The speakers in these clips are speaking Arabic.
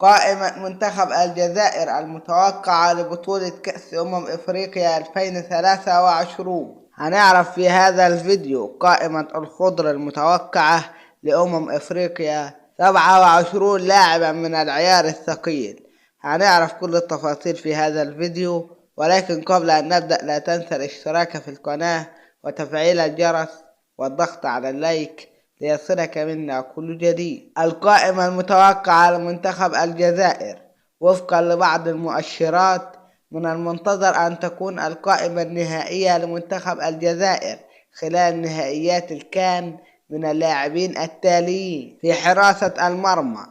قائمة منتخب الجزائر المتوقعة لبطولة كأس إفريقيا 2023. هنعرف في هذا الفيديو قائمة الخضر المتوقعة إفريقيا 27 لاعبا من العيار الثقيل. هنعرف كل التفاصيل في هذا الفيديو، ولكن قبل أن نبدأ لا تنسى الاشتراك في القناة وتفعيل الجرس والضغط على اللايك ليصلك منا كل جديد. القائمة المتوقعة لمنتخب الجزائر وفقا لبعض المؤشرات، من المنتظر أن تكون القائمة النهائية لمنتخب الجزائر خلال نهائيات الكان من اللاعبين التاليين: في حراسة المرمى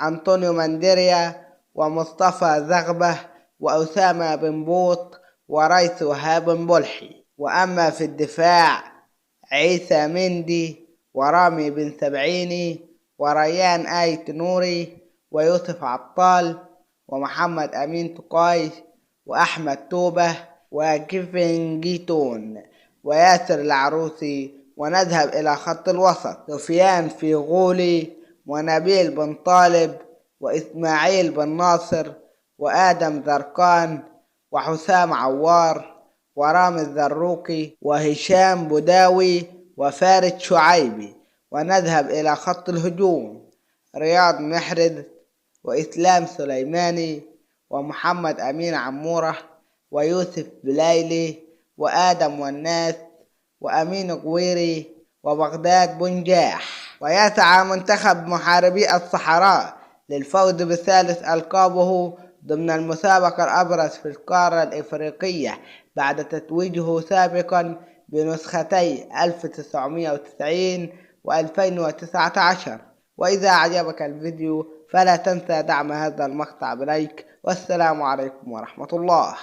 أنطونيو مانديريا ومصطفى زغبة وأسامة بن بوط وريس وهاب بلحي. وأما في الدفاع عيسى مندي ورامي بن سبعيني وريان آيت نوري ويوسف عطال ومحمد أمين تقاي وأحمد توبة وكيفن جيتون وياسر العروسي. ونذهب إلى خط الوسط: سفيان فيغولي ونبيل بن طالب وإسماعيل بن ناصر وآدم زرقان وحسام عوار ورامي الزروقي وهشام بوداوي وفارس شعيبي. ونذهب إلى خط الهجوم: رياض محرز وإسلام سليماني ومحمد أمين عمورة ويوسف بلايلي وآدم والناس وأمين قويري وبغداد بنجاح. ويسعى منتخب محاربي الصحراء للفوز بثالث ألقابه ضمن المسابقة الأبرز في القارة الإفريقية بعد تتويجه سابقا بنسختي 1990 و2019. وإذا أعجبك الفيديو فلا تنسى دعم هذا المقطع بلايك، والسلام عليكم ورحمة الله.